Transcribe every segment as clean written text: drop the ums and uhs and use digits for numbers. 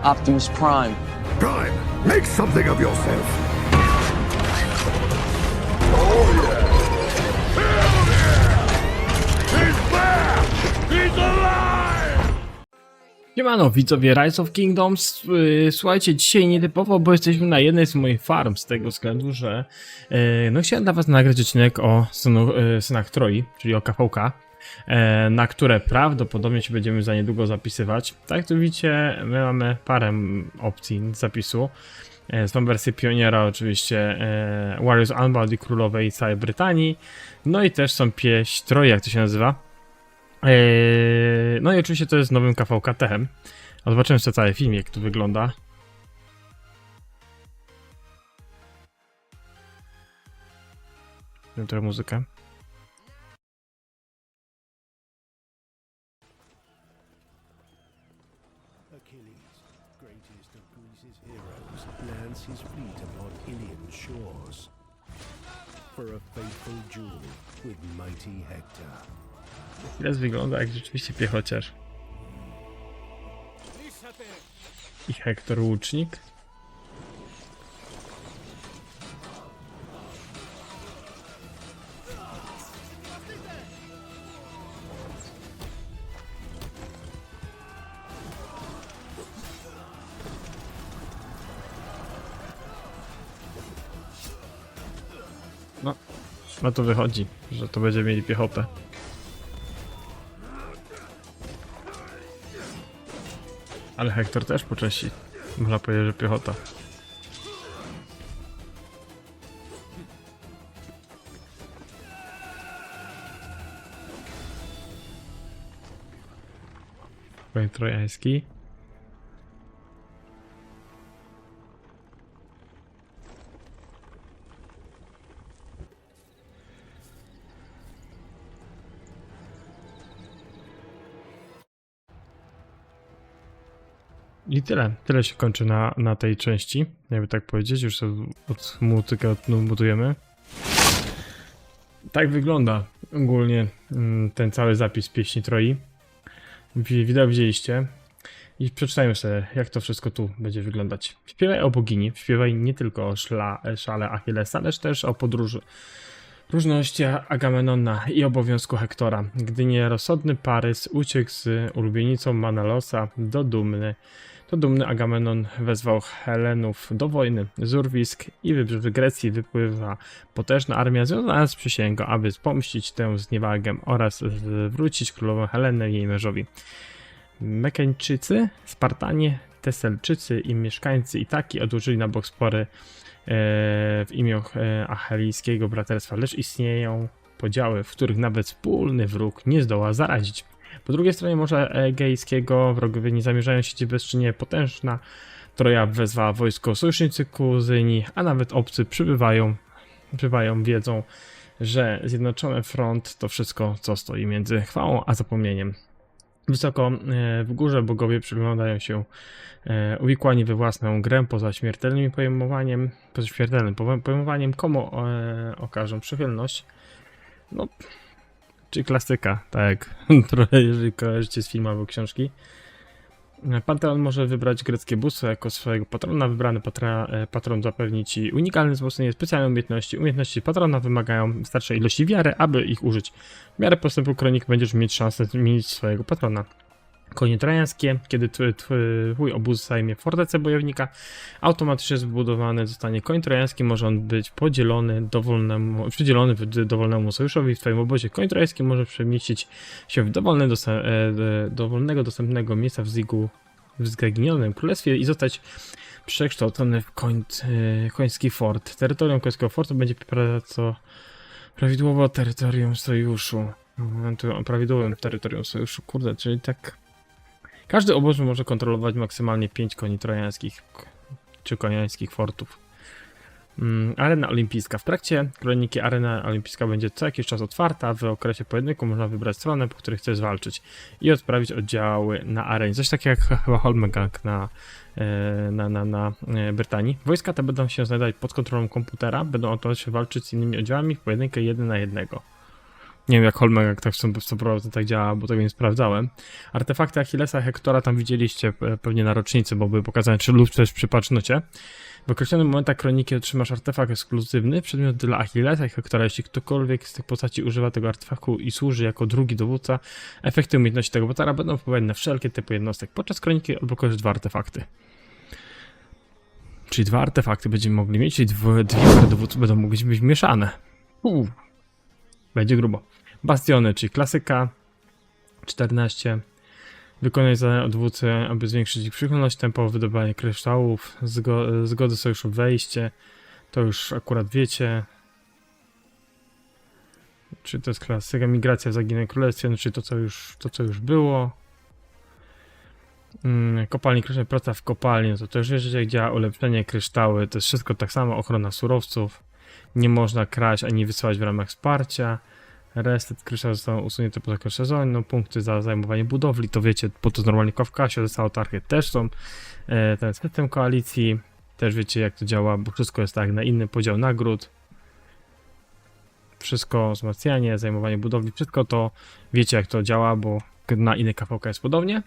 Optimus Prime. Prime, make something of yourself. Siemano widzowie Rise of Kingdoms, słuchajcie, dzisiaj nietypowo, bo jesteśmy na jednej z moich farm, z tego względu, że no chciałem dla was nagrać odcinek o synach Troi, czyli o KVK, na które prawdopodobnie się będziemy za niedługo zapisywać. Tak jak tu widzicie, my mamy parę opcji zapisu. Są wersje pioniera oczywiście, Warriors Unbound Królowej całej Brytanii, no i też są pieśń Troi, jak to się nazywa. No i oczywiście to jest nowym KVK-TM. Zobaczymy sobie cały film, jak to wygląda. Wiem trochę muzykę. Achilles, greatest of Greece's heroes, lands his fleet upon Ilian shores for a fateful duel with mighty Hector. Teraz wygląda jak rzeczywiście piechociarz. I Hektor łucznik. No to wychodzi, że to będziemy mieli piechotę. Ale Hektor też po części, można powiedzieć, że piechota. Koń trojański. I tyle się kończy na tej części, jakby tak powiedzieć, już sobie od muzykę odmutujemy. Tak wygląda ogólnie ten cały zapis pieśni Troi. Wideo widzieliście i przeczytajmy sobie, jak to wszystko tu będzie wyglądać. Śpiewaj o bogini, śpiewaj nie tylko o szale Achillesa, lecz też o podróży. Różności Agamemnona i obowiązku Hektora, gdy nierozsądny Parys uciekł z ulubienicą Manalosa do dumny Agamemnon wezwał Helenów do wojny z urwisk i wybrzeży Grecji wypływa potężna armia związana z przysięgą, aby pomścić tę zniewagę oraz zwrócić królową Helenę jej mężowi. Mekeńczycy, Spartanie, Teselczycy i mieszkańcy Itaki odłożyli na bok spory w imię achelijskiego braterstwa, lecz istnieją podziały, w których nawet wspólny wróg nie zdoła zarazić. Po drugiej stronie Morza Egejskiego wrogowie nie zamierzają siedzieć bezczynnie. Potężna Troja wezwała wojsko, sojusznicy kuzyni, a nawet obcy przybywają, wiedzą, że zjednoczony front to wszystko, co stoi między chwałą a zapomnieniem. Wysoko w górze bogowie przyglądają się uwikłani we własną grę poza śmiertelnym pojmowaniem, komu okażą przychylność. No, czyli klasyka, tak, trochę jeżeli kojarzycie z filmu albo książki. Panteon może wybrać greckie bóstwo jako swojego patrona. Wybrany patron zapewni ci unikalne wzmocnienie specjalnej umiejętności. Umiejętności patrona wymagają starszej ilości wiary, aby ich użyć. W miarę postępu kronik będziesz mieć szansę zmienić swojego patrona. Konie trojańskie, kiedy twój obóz zajmie fortecę bojownika, automatycznie zbudowany zostanie koń trojański, może on być przydzielony dowolnemu sojuszowi w twoim obozie. Koń trojański może przemieścić się w dowolnego dostępnego miejsca w zaginionym królestwie i zostać przekształcony w koński fort. Terytorium końskiego fortu będzie prawidłowo terytorium sojuszu. Prawidłowym terytorium sojuszu, kurde, czyli tak. Każdy obóz może kontrolować maksymalnie 5 koni trojańskich czy koniańskich fortów. Arena olimpijska. W trakcie kroniki arena olimpijska będzie co jakiś czas otwarta. W okresie pojedynku można wybrać stronę, po której chcesz walczyć i odprawić oddziały na arenie. Coś takiego jak chyba Holmegang na Brytanii. Wojska te będą się znajdować pod kontrolą komputera. Będą automatycznie walczyć z innymi oddziałami w pojedynkę 1 na 1. Nie wiem jak Holmega tak w 100% tak działa, bo tego nie sprawdzałem. Artefakty Achillesa Hektora tam widzieliście pewnie na rocznicy, bo były pokazane, czy lub też przy patchnocie. W określonym momentach kroniki otrzymasz artefakt ekskluzywny, przedmiot dla Achillesa i Hektora. Jeśli ktokolwiek z tych postaci używa tego artefaktu i służy jako drugi dowódca, efekty umiejętności tego bohatera będą wpływać na wszelkie typy jednostek. Podczas kroniki odblokujesz 2 artefakty. Czyli 2 artefakty będziemy mogli mieć, czyli dwie pary dowódców będą mogły być mieszane. Będzie grubo. Bastiony, czyli klasyka 14. Wykonać zadania od dowódcy, aby zwiększyć ich przychylność, tempo wydobywania kryształów, zgody sojuszu, wejście. To już akurat wiecie. Czy to jest klasyka, migracja w Zaginionym Królestwie, no, czyli to co już było. Kopalni kryształów, praca w kopalni, no to już wiecie jak działa ulepszenie kryształy, to jest wszystko tak samo, ochrona surowców. Nie można kraść ani wysyłać w ramach wsparcia. Reset kryształ został usunięty po zakresie sezonie, no, punkty za zajmowanie budowli, to wiecie, po to normalnie w Kawkasie, zostało tarchy też są. Ten system koalicji, też wiecie jak to działa, bo wszystko jest tak, na inny podział nagród. Wszystko, wzmacnianie, zajmowanie budowli, wszystko to wiecie jak to działa, bo na inny KVK jest podobnie.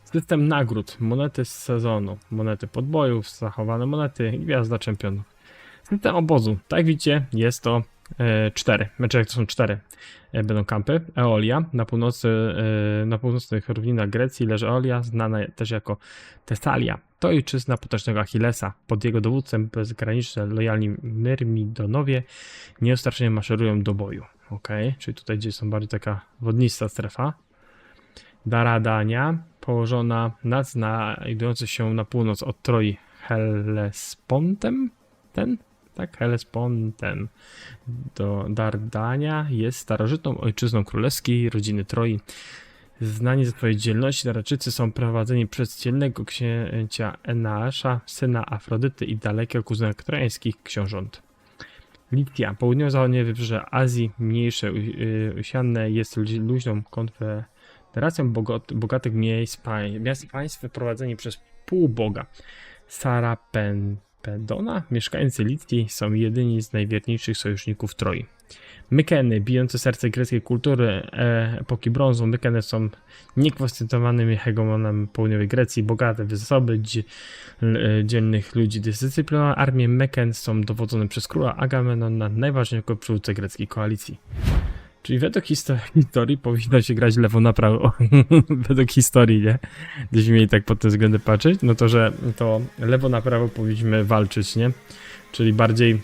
System nagród, monety z sezonu, monety podbojów, zachowane monety, gwiazda czempionów. System obozu, tak widzicie, jest to 4, znaczy jak to są 4 będą kampy. Eolia, na północnych równinach Grecji leży Eolia, znana też jako Tesalia. To ojczyzna potężnego Achillesa. Pod jego dowódcą bezgraniczne, lojalni Myrmidonowie nieostraszenie maszerują do boju. Ok, czyli tutaj gdzie są bardziej taka wodnista strefa. Daradania, położona nad znajdujący się na północ od Troi Hellespontem, tak, Hellespontem do Dardania jest starożytną ojczyzną królewskiej rodziny Troi. Znani ze swojej dzielności, Daraczycy są prowadzeni przez dzielnego księcia Eneasza, syna Afrodyty i dalekiego kuzyna trojańskich książąt. Litia, południowo-zachodnie wybrzeże Azji, mniejsze, usiane, jest luźną konfederacją bogatych miast i państw wyprowadzeni przez półboga Sarapedona. Mieszkańcy Litii są jedyni z najwierniejszych sojuszników Troi. Mykeny, bijące serce greckiej kultury epoki brązu. Mykeny są niekwestionowanymi hegemonami południowej Grecji, bogate w zasoby dzielnych ludzi. Dyscyplinowane armie Myken są dowodzone przez króla Agamemnona, najważniejszego przywódcę greckiej koalicji. Czyli według historii powinno się grać lewo na prawo. Według historii, nie? Gdybyśmy mieli tak pod tym względem patrzeć, no to, że to lewo na prawo powinniśmy walczyć, nie? Czyli bardziej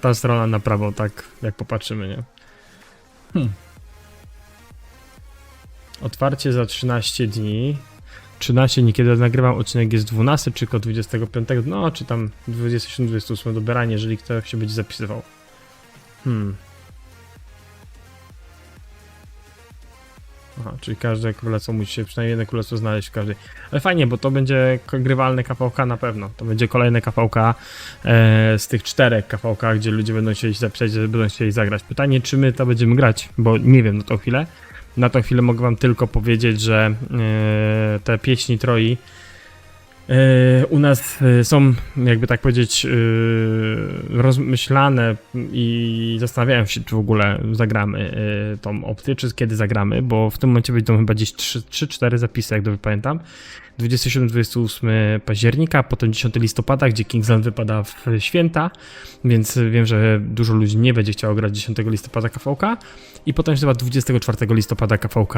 ta strona na prawo, tak jak popatrzymy, nie? Otwarcie za 13 dni. 13 dni, kiedy nagrywam odcinek jest 12, czy tylko 25, no czy tam 27-28 dobieranie, jeżeli ktoś się będzie zapisywał. Aha, czyli każde królestwo musi się przynajmniej jedno królestwo znaleźć w każdej. Ale fajnie, bo to będzie grywalne KVK na pewno. To będzie kolejne KVK z tych 4 KVK, gdzie ludzie będą chcieli zapisać, będą chcieli zagrać. Pytanie, czy my to będziemy grać, bo nie wiem na tą chwilę. Na tą chwilę mogę wam tylko powiedzieć, że te pieśni Troi u nas są, jakby tak powiedzieć, rozmyślane i zastanawiałem się, czy w ogóle zagramy tą opcję, czy kiedy zagramy, bo w tym momencie będą chyba gdzieś 3-4 zapisy, jak dobrze pamiętam. 27-28 października, potem 10 listopada, gdzie Kingsland wypada w święta, więc wiem, że dużo ludzi nie będzie chciało grać 10 listopada KVK i potem chyba 24 listopada KVK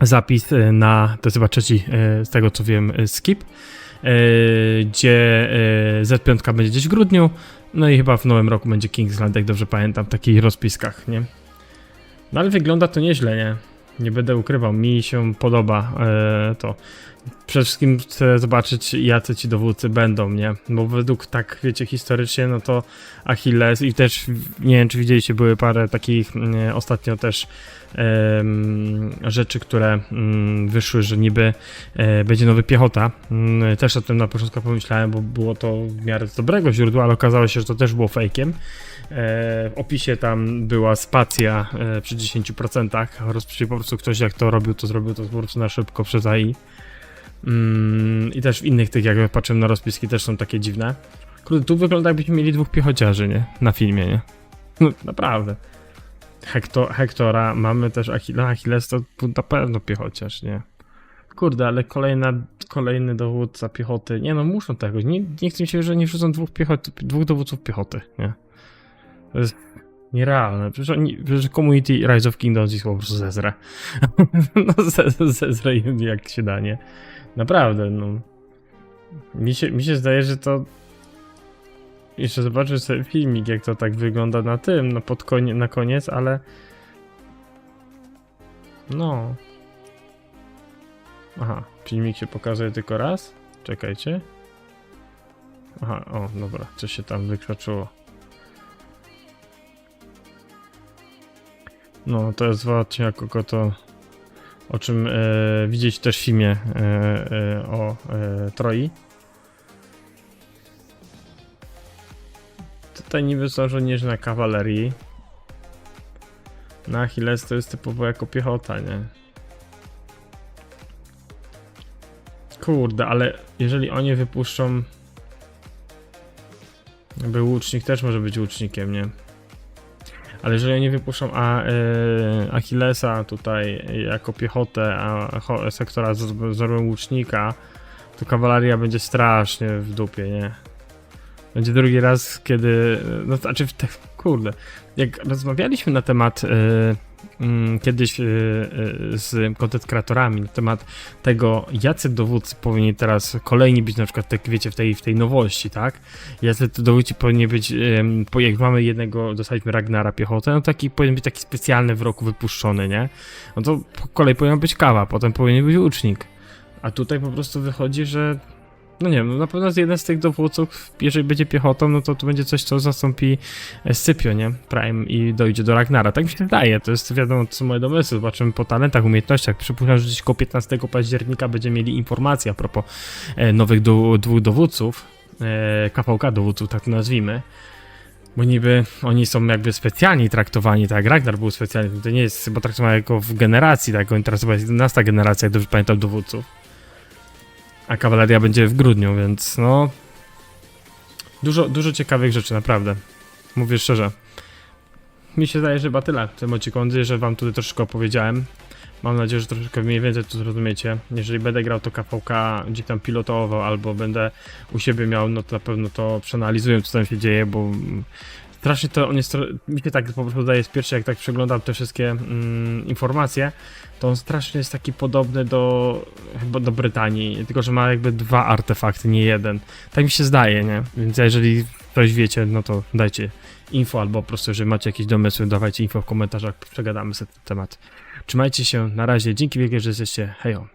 zapis na, to jest chyba trzeci z tego co wiem skip, gdzie Z5 będzie gdzieś w grudniu, no i chyba w nowym roku będzie Kingsland, jak dobrze pamiętam, w takich rozpiskach, nie? No ale wygląda to nieźle, nie? Nie będę ukrywał, mi się podoba to. Przede wszystkim chcę zobaczyć, jacy ci dowódcy będą, nie? Bo według, tak wiecie, historycznie, no to Achilles i też, nie wiem czy widzieliście, były parę takich ostatnio też rzeczy, które wyszły, że niby będzie nowy piechota. Też o tym na początku pomyślałem, bo było to w miarę z dobrego źródła, ale okazało się, że to też było fejkiem. W opisie tam była spacja przy 10%, czyli po prostu ktoś jak to robił, to zrobił to po prostu na szybko przez AI. I też w innych tych, jak patrzymy na rozpiski, też są takie dziwne. Kurde, tu wygląda jakbyśmy mieli 2 piechociarzy, nie? Na filmie, nie? No, naprawdę. Hektora, mamy też Achilles, to na pewno piechociarz, nie? Kurde, ale kolejny dowódca piechoty. Nie no, muszą tego. Nie chcę mi się, że nie wrzucą dwóch dowódców piechoty, nie? To jest nierealne. Przecież Community Rise of Kingdoms jest po prostu zezre. No zezre jak się da, nie? Naprawdę, no. Mi się zdaje, że to... Jeszcze zobaczę sobie filmik, jak to tak wygląda na tym, no na koniec, ale... No... Aha, filmik się pokazuje tylko raz? Czekajcie. Aha, o, dobra, coś się tam wykrzaczyło. No, to jest właśnie to, o czym widzieć też w filmie o Troi. Tutaj niby są żołnierze na kawalerii. Na Achilles to jest typowo jako piechota, nie? Kurde, ale jeżeli oni wypuszczą... Jakby łucznik też może być łucznikiem, nie? Ale jeżeli oni wypuszczą Achillesa tutaj jako piechotę, a sektora zrobią łucznika, to kawaleria będzie strasznie w dupie, nie? Będzie drugi raz, kiedy... No znaczy, kurde, jak rozmawialiśmy na temat kiedyś z content kreatorami, na temat tego, jacy dowódcy powinni teraz kolejni być, na przykład, tak wiecie, w tej nowości, tak? Jacy dowódcy powinni być, jak mamy jednego, dostaliśmy Ragnara piechotę, no taki powinien być taki specjalny w roku wypuszczony, nie? No to po kolei powinna być kawa, potem powinien być łucznik. A tutaj po prostu wychodzi, że no nie wiem, no na pewno jeden z tych dowódców, jeżeli będzie piechotą, no to będzie coś, co zastąpi Scipio, nie? Prime i dojdzie do Ragnara. Tak mi się wydaje, to jest wiadomo, to są moje domysły, zobaczymy po talentach, umiejętnościach. Przypuszczam, że gdzieś koło 15 października będziemy mieli informacje a propos nowych dwóch dowódców, KVK dowódców, tak to nazwijmy. Bo niby oni są jakby specjalnie traktowani, tak jak Ragnar był specjalnie, to nie jest chyba traktowany jako w generacji, tak? Oni teraz chyba jest 11 generacja, jak dobrze pamiętam, dowódców. A kawaleria będzie w grudniu, więc no... Dużo ciekawych rzeczy, naprawdę. Mówię szczerze. Mi się zdaje, że chyba tyle w tym odcinku. Mam nadzieję, że wam tutaj troszeczkę opowiedziałem. Mam nadzieję, że troszeczkę mniej więcej to zrozumiecie. Jeżeli będę grał to KVK, gdzieś tam pilotował, albo będę u siebie miał, no to na pewno to przeanalizuję, co tam się dzieje, bo... Strasznie to on jest, mi się tak po prostu zdaje z pierwszej, jak tak przeglądam te wszystkie informacje, to on strasznie jest taki podobny chyba do Brytanii, tylko że ma jakby 2 artefakty, nie jeden. Tak mi się zdaje, nie? Więc jeżeli coś wiecie, no to dajcie info, albo po prostu, jeżeli macie jakieś domysły, dawajcie info w komentarzach, przegadamy sobie ten temat. Trzymajcie się, na razie, dzięki wielkie, że jesteście, hejo.